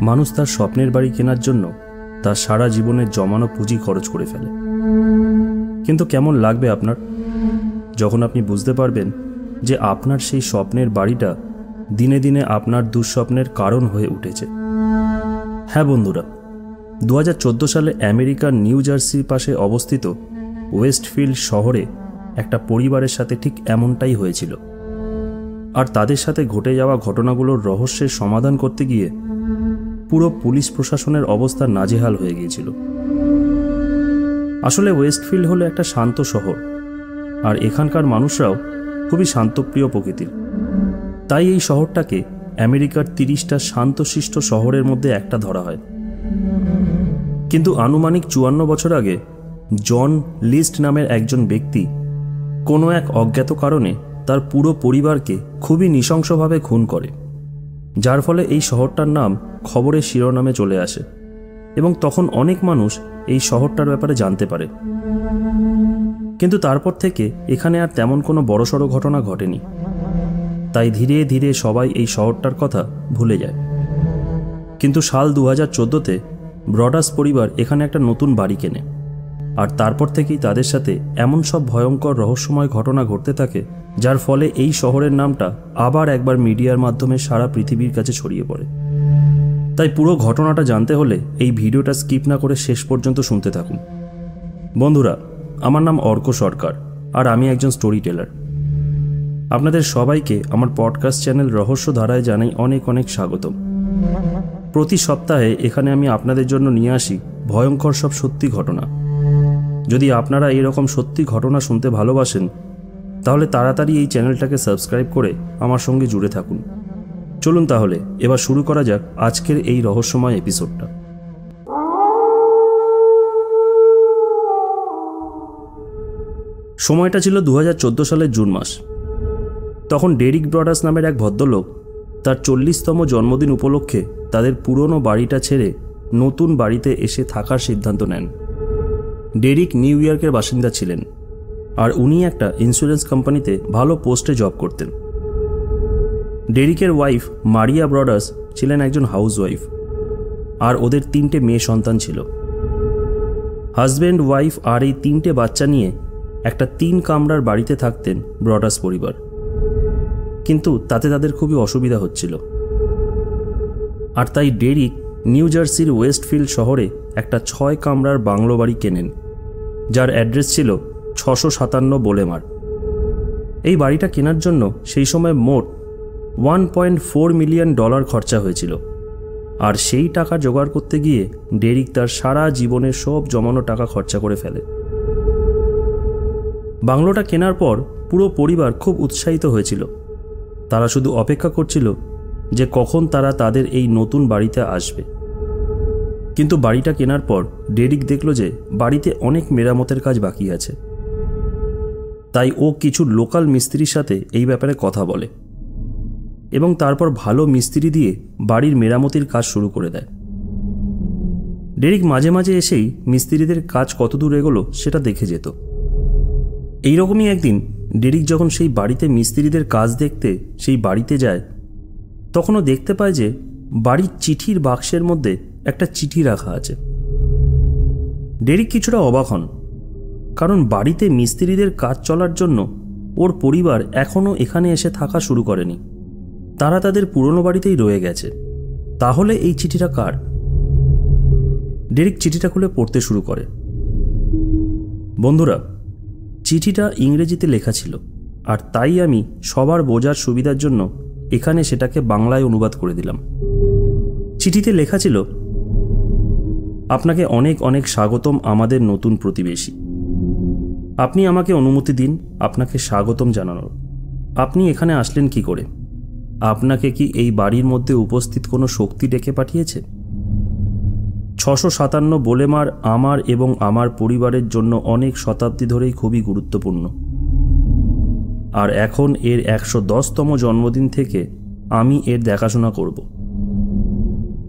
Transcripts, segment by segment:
মানুষ তার স্বপ্নের বাড়ি কেনার জন্য তার সারা জীবনের জমানো পুঁজি খরচ করে ফেলে। কিন্তু কেমন লাগবে আপনার যখন আপনি বুঝতে পারবেন যে আপনার সেই স্বপ্নের বাড়িটা দিনে দিনে আপনার দুঃস্বপ্নের কারণ হয়ে উঠেছে। হ্যাঁ বন্ধুরা, 2014 সালে আমেরিকার নিউ জার্সির পাশে অবস্থিত ওয়েস্টফিল্ড শহরে একটা পরিবারের সাথে ঠিক এমনটাই হয়েছিল। আর তাদের সাথে ঘটে যাওয়া ঘটনাগুলোর রহস্যের সমাধান করতে গিয়ে পুরো পুলিশ প্রশাসনের অবস্থা নাজেহাল হয়ে গিয়েছিল। আসলে ওয়েস্টফিল্ড হলো একটা শান্ত শহর, আর এখানকার মানুষরাও খুবই শান্তপ্রিয় প্রকৃতির। তাই এই শহরটাকে আমেরিকার 30টা শান্তশিষ্ট শহরের মধ্যে একটা ধরা হয়। কিন্তু আনুমানিক 54 বছর আগে জন লিস্ট নামের একজন ব্যক্তি কোনো এক অজ্ঞাত কারণে তার পুরো পরিবারকে খুবই নৃশংসভাবে খুন করে, যার ফলে এই শহরটার নাম খবরের শিরোনামে চলে আসে এবং তখন অনেক মানুষ এই শহরটার ব্যাপারে জানতে পারে। কিন্তু তারপর থেকে এখানে আর তেমন কোনো বড়সড় ঘটনা ঘটেনি। তাই ধীরে ধীরে সবাই এই শহরটার কথা ভুলে যায়। কিন্তু সাল 2014-তে ব্রডাস পরিবার এখানে একটা নতুন বাড়ি কেনে, আর তারপর থেকেই তাদের সাথে এমন সব ভয়ঙ্কর রহস্যময় ঘটনা ঘটতে থাকে, যার ফলে এই শহরের নামটা আবার একবার মিডিয়ার মাধ্যমে সারা পৃথিবীর কাছে ছড়িয়ে পড়ে। তাই পুরো ঘটনাটা জানতে হলে এই ভিডিওটা স্কিপ না করে শেষ পর্যন্ত শুনতে থাকুন। বন্ধুরা, আমার নাম অর্ক সরকার, আর আমি একজন স্টোরি টেলার। আপনাদের সবাইকে আমার পডকাস্ট চ্যানেল রহস্য ধারায় জানাই অনেক অনেক স্বাগতম। প্রতি সপ্তাহে এখানে আমি আপনাদের জন্য নিয়ে আসি ভয়ঙ্কর সব সত্যি ঘটনা। যদি আপনারা এইরকম সত্যি ঘটনা শুনতে ভালোবাসেন, তাহলে তাড়াতাড়ি এই চ্যানেলটাকে সাবস্ক্রাইব করে আমার সঙ্গে জুড়ে থাকুন। চলুন তাহলে এবার শুরু করা যাক আজকের এই রহস্যময় এপিসোডটা। সময়টা ছিল 2014 সালের জুন মাস। তখন ডেরিক ব্রডাস নামের এক ভদ্রলোক তার 40তম জন্মদিন উপলক্ষে তাদের পুরনো বাড়িটা ছেড়ে নতুন বাড়িতে এসে থাকার সিদ্ধান্ত নেন। ডেরিক নিউ ইয়র্কের বাসিন্দা ছিলেন, আর উনি একটা ইন্স্যুরেন্স কোম্পানিতে ভালো পোস্টে জব করতেন। ডেরিকের ওয়াইফ মারিয়া ব্রডাস ছিলেন একজন হাউসওয়াইফ, আর ওদের 3টে মেয়ে সন্তান ছিল। হাজব্যান্ড, ওয়াইফ আর এই 3টে বাচ্চা নিয়ে একটা 3 কামরার বাড়িতে থাকতেন ব্রডাস পরিবার। কিন্তু তাতে তাদের খুবই অসুবিধা হচ্ছিল, আর তাই ডেরিক নিউ জার্সির ওয়েস্টফিল্ড শহরে একটা 6 কামরার বাংলো বাড়ি কেনেন, যার অ্যাড্রেস ছিল 657 বোলেমার। এই বাড়িটা কেনার জন্য সেই সময় মোট $1.4 মিলিয়ন খরচা হয়েছিল, আর সেই টাকা জোগাড় করতে গিয়ে ডেরিক তার সারা জীবনের সব জমানো টাকা খরচা করে ফেলে। বাংলোটা কেনার পর পুরো পরিবার খুব উৎসাহিত হয়েছিল। তারা শুধু অপেক্ষা করছিল যে কখন তারা তাদের এই নতুন বাড়িতে আসবে। কিন্তু বাড়িটা কেনার পর ডেরিক দেখল যে বাড়িতে অনেক মেরামতের কাজ বাকি আছে। তাই ও কিছু লোকাল মিস্ত্রির সাথে এই ব্যাপারে কথা বলে এবং তারপর ভালো মিস্ত্রি দিয়ে বাড়ির মেরামতির কাজ শুরু করে দেয়। ডেরিক মাঝে মাঝে এসেই মিস্ত্রিদের কাজ কতদূর এগোলো সেটা দেখে যেত। এইরকমই একদিন ডেরিক যখন সেই বাড়িতে মিস্ত্রিদের কাজ দেখতে সেই বাড়িতে যায়, তখনও দেখতে পায় যে বাড়ির চিঠির বাক্সের মধ্যে একটা চিঠি রাখা আছে। ডেরিক কিছুটা অবাক হন, কারণ বাড়িতে মিস্ত্রিদের কাজ চলার জন্য ওর পরিবার এখনও এখানে এসে থাকা শুরু করেনি। তারা তাদের পুরনো বাড়িতেই রয়ে গেছে। তাহলে এই চিঠিটা কার? ডেরিক চিঠিটা খুলে পড়তে শুরু করে। বন্ধুরা, চিঠিটা ইংরেজিতে লেখা ছিল, আর তাই আমি সবার বোঝার সুবিধার জন্য এখানে সেটাকে বাংলায় অনুবাদ করে দিলাম। চিঠিতে লেখা ছিল, আপনাকে অনেক অনেক স্বাগতম আমাদের নতুন প্রতিবেশী। আপনি আমাকে অনুমতি দিন আপনাকে স্বাগতম জানানোর। আপনি এখানে আসলেন কি করে? আপনাকে কি এই বাড়ির মধ্যে উপস্থিত কোনো শক্তি ডেকে পাঠিয়েছে? 657 বোলেমার আমার এবং আমার পরিবারের জন্য অনেক শতাব্দী ধরেই খুবই গুরুত্বপূর্ণ, আর এখন এর 110তম জন্মদিন থেকে আমি এর দেখাশোনা করব।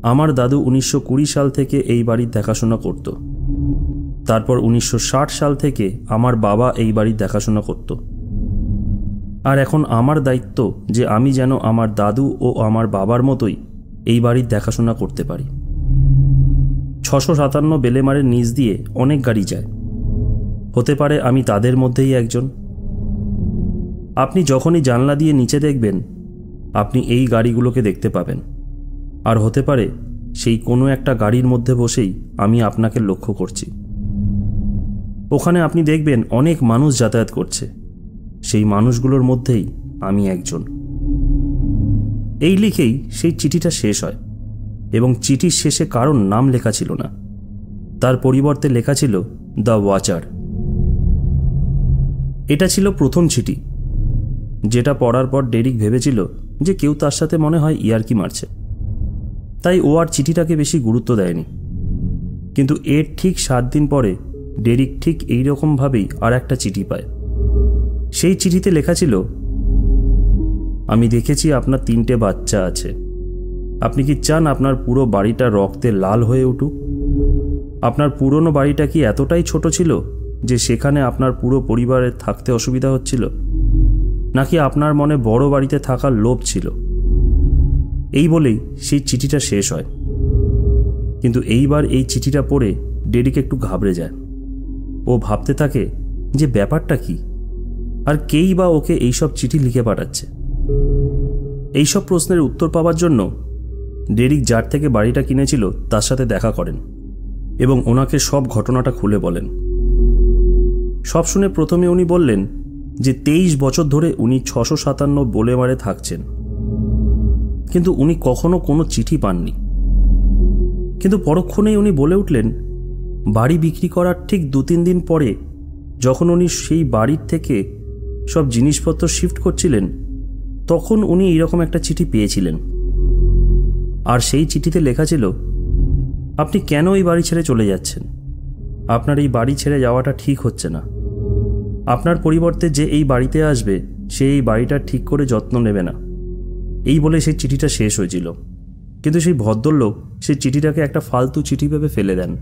আমার দাদু 1920 সাল থেকে এই বাড়ির দেখাশোনা করত। তারপর 1960 সাল থেকে আমার বাবা এই বাড়ির দেখাশোনা করত। আর এখন আমার দায়িত্ব যে আমি যেন আমার দাদু ও আমার বাবার মতোই এই বাড়ির দেখাশোনা করতে পারি। 657 বেলেমারের নিচ দিয়ে অনেক গাড়ি যায়, হতে পারে আমি তাদের মধ্যেই একজন। আপনি যখনই জানলা দিয়ে নিচে দেখবেন, আপনি এই গাড়িগুলোকে দেখতে পাবেন, আর হতে পারে সেই কোনো একটা গাড়ির মধ্যে বসেই আমি আপনাকে লক্ষ্য করছি। ওখানে আপনি দেখবেন অনেক মানুষ যাতায়াত করছে, সেই মানুষগুলোর মধ্যেই আমি একজন। এই লিখেই সেই চিঠিটা শেষ হয়, এবং চিঠির শেষে কারণ নাম লেখা ছিল না, তার পরিবর্তে লেখা ছিল দ্য ওয়াচার। এটা ছিল প্রথম চিঠি, যেটা পড়ার পর ডেরিক ভেবেছিল যে কেউ তার সাথে মনে হয় ইয়ার্কি মারছে, তাই ও আর চিঠিটাকে বেশি গুরুত্ব দেয়নি। কিন্তু এর ঠিক 7 দিন পরে ডেরিক ঠিক এইরকমভাবেই আর একটা চিঠি পায়। সেই চিঠিতে লেখা ছিল, আমি দেখেছি আপনার 3টে বাচ্চা আছে। আপনি কি চান আপনার পুরো বাড়িটা রক্তে লাল হয়ে উঠুক? আপনার পুরনো বাড়িটা কি এতটাই ছোট ছিল যে সেখানে আপনার পুরো পরিবারের থাকতে অসুবিধা হচ্ছিল, নাকি আপনার মনে বড় বাড়িতে থাকার লোভ ছিল? এই বলেই সেই চিঠিটা শেষ হয়। কিন্তু এইবার এই চিঠিটা পড়ে ডেরিক একটু ঘাবড়ে যায়। ও ভাবতে থাকে যে ব্যাপারটা কি, আর কেই বা ওকে এইসব চিঠি লিখে পাঠাচ্ছে। এইসব প্রশ্নের উত্তর পাওয়ার জন্য ডেরিক যার থেকে বাড়িটা কিনেছিল তার সাথে দেখা করেন এবং ওনাকে সব ঘটনাটা খুলে বলেন। সব শুনে প্রথমে উনি বললেন যে 23 বছর ধরে উনি 657 বেলেমারে থাকছেন, কিন্তু উনি কখনো কোনো চিঠি পাননি। কিন্তু পরক্ষণেই উনি বলে উঠলেন, বাড়ি বিক্রি করার ঠিক 2-3 দিন পরে যখন উনি সেই বাড়ির থেকে সব জিনিসপত্র শিফট করছিলেন, তখন উনি এইরকম একটা চিঠি পেয়েছিলেন। আর সেই চিঠিতে লেখা ছিল, আপনি কেন এই বাড়ি ছেড়ে চলে যাচ্ছেন? আপনার এই বাড়ি ছেড়ে যাওয়াটা ঠিক হচ্ছে না। আপনার পরিবর্তে যে এই বাড়িতে আসবে সে এই বাড়িটা ঠিক করে যত্ন নেবে না। এই বলে সেই চিঠিটা শেষ হয়েছিল। কিন্তু সেই ভদ্রলোক সেই চিঠিটাকে একটা ফালতু চিঠি ভেবে ফেলে দেন।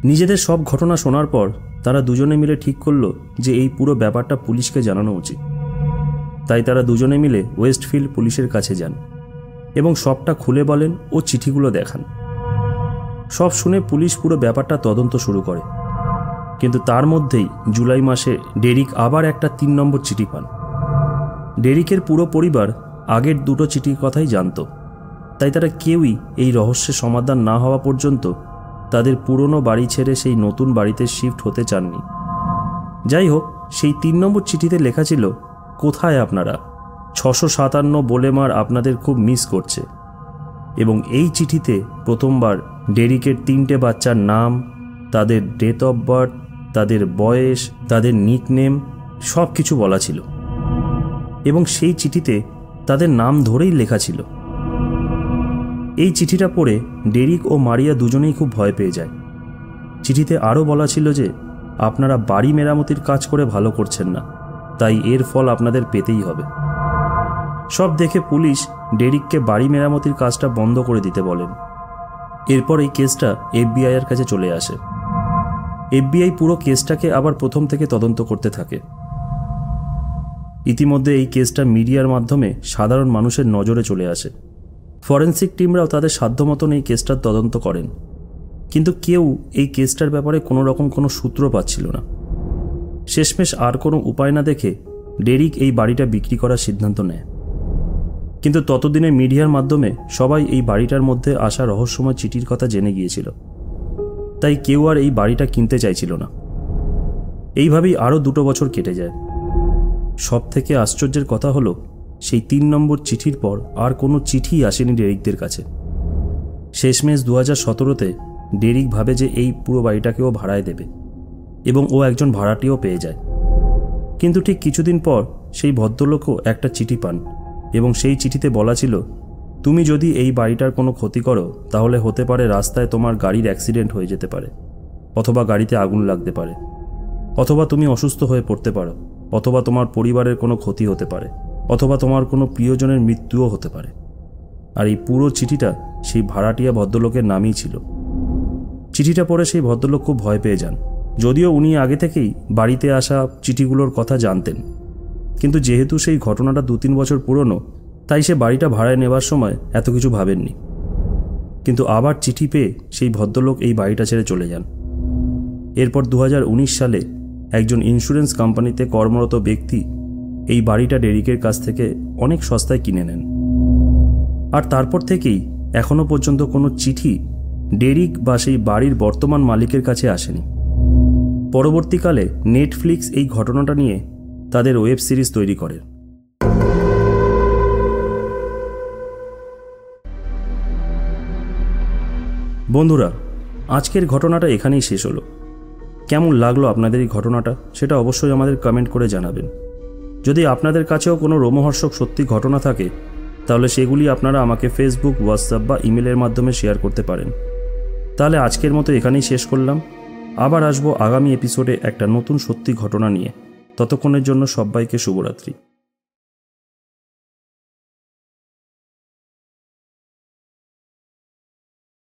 নিজেদের সব ঘটনা শোনার পর তারা দুজনে মিলে ঠিক করলো যে এই পুরো ব্যাপারটা পুলিশকে জানানো উচিত। তাই তারা দুজনে মিলে ওয়েস্টফিল্ড পুলিশের কাছে যান এবং সবটা খুলে বলেন ও চিঠিগুলো দেখান। সব শুনে পুলিশ পুরো ব্যাপারটা তদন্ত শুরু করে। কিন্তু তার মধ্যেই জুলাই মাসে ডেরিক আবার একটা 3 নম্বর চিঠি পান। ডেরিকের পুরো পরিবার আগের 2টো চিঠির কথাই জানত, তাই তারা কেউই এই রহস্যের সমাধান না হওয়া পর্যন্ত তাদের পুরনো বাড়ি ছেড়ে সেই নতুন বাড়িতে শিফট হতে চাননি। যাই হোক, সেই 3 নম্বর চিঠিতে লেখা ছিল, কোথায় আপনারা? 657 বেলেমার আপনাদের খুব মিস করছে। এবং এই চিঠিতে প্রথমবার ডেরিকের 3টে বাচ্চার নাম, তাদের ডেট অফ বার্থ, তাদের বয়স, তাদের নিকনেম সব কিছু বলা ছিল এবং সেই চিঠিতে তাদের নাম ধরেই লেখা ছিল। এই চিঠিটা পড়ে ডেরিক ও মারিয়া দুজনেই খুব ভয় পেয়ে যায়। চিঠিতে আরও বলা ছিল যে আপনারা বাড়ি মেরামতির কাজ করে ভালো করছেন না, তাই এর ফল আপনাদের পেতেই হবে। সব দেখে পুলিশ ডেরিককে বাড়ি মেরামতির কাজটা বন্ধ করে দিতে বলেন। এরপর এই কেসটা FBI এর কাছে চলে আসে। FBI পুরো কেসটাকে আবার প্রথম থেকে তদন্ত করতে থাকে। ইতিমধ্যে এই কেসটা মিডিয়ার মাধ্যমে সাধারণ মানুষের নজরে চলে আসে। ফরেন্সিক টিমরাও তাদের সাধ্যমতন এই কেসটার তদন্ত করেন, কিন্তু কেউ এই কেসটার ব্যাপারে কোনো রকম কোনো সূত্র পাচ্ছিল না। শেষমেশ আর কোনো উপায় না দেখে ডেরিক এই বাড়িটা বিক্রি করার সিদ্ধান্ত নেয়। কিন্তু ততদিনে মিডিয়ার মাধ্যমে সবাই এই বাড়িটার মধ্যে আসা রহস্যময় চিঠির কথা জেনে গিয়েছিল, তাই কেউ আর এই বাড়িটা কিনতে চাইছিল না। এইভাবেই আরও 2 বছর কেটে যায়। সব থেকে আশ্চর্যের কথা হলো, সেই 3 নম্বর চিঠির পর আর কোনো চিঠি আসেনি ডেরিকদের কাছে। শেষমেশ 2017-তে ডেরিক ভাবে যে এই পুরো বাড়িটাকেও ভাড়ায় দেবে এবং ও একজন ভাড়াটিও পেয়ে যায়। কিন্তু ঠিক কিছুদিন পর সেই ভদ্রলোকও একটা চিঠি পান এবং সেই চিঠিতে বলা ছিল, তুমি যদি এই বাড়িটার কোনো ক্ষতি করো তাহলে হতে পারে রাস্তায় তোমার গাড়ির অ্যাক্সিডেন্ট হয়ে যেতে পারে, অথবা গাড়িতে আগুন লাগতে পারে, অথবা তুমি অসুস্থ হয়ে পড়তে পারো, অথবা তোমার পরিবারের কোনো ক্ষতি হতে পারে, অথবা তোমার কোনো প্রিয়জনের মৃত্যুও হতে পারে। আর এই পুরো চিঠিটা সেই ভাড়াটিয়া ভদ্রলোকের নামই ছিল। চিঠিটা পড়ে সেই ভদ্রলোক খুব ভয় পেয়ে যান, যদিও উনি আগে থেকেই বাড়িতে আসা চিঠিগুলোর কথা জানতেন। কিন্তু যেহেতু সেই ঘটনাটা 2-3 বছর পুরনো, তাই সে বাড়িটা ভাড়ায় নেবার সময় এত কিছু ভাবেননি। কিন্তু আবার চিঠি পেয়ে সেই ভদ্রলোক এই বাড়িটা ছেড়ে চলে যান। এরপর 2019 সালে একজন ইন্স্যুরেন্স কোম্পানিতে কর্মরত ব্যক্তি এই বাড়িটা ডেরিকের কাছ থেকে অনেক সস্তায় কিনে নেন। আর তারপর থেকেই এখনও পর্যন্ত কোনো চিঠি ডেরিক বা সেই বাড়ির বর্তমান মালিকের কাছে আসেনি। পরবর্তীকালে নেটফ্লিক্স এই ঘটনাটা নিয়ে তাদের ওয়েব সিরিজ তৈরি করে। বন্ধুরা, আজকের ঘটনাটা এখানেই শেষ হলো। কেমন লাগলো আপনাদের এই ঘটনাটা সেটা অবশ্যই আমাদের কমেন্ট করে জানাবেন। যদি আপনাদের কাছেও কোনো রোমহর্ষক সত্যি ঘটনা থাকে তাহলে সেগুলি আপনারা আমাকে ফেসবুক, হোয়াটসঅ্যাপ বা ইমেলের মাধ্যমে শেয়ার করতে পারেন। তাহলে আজকের মতো এখানেই শেষ করলাম। আবার আসবো আগামী এপিসোডে একটা নতুন সত্যি ঘটনা নিয়ে। ততক্ষণের জন্য সবাইকে শুভরাত্রি।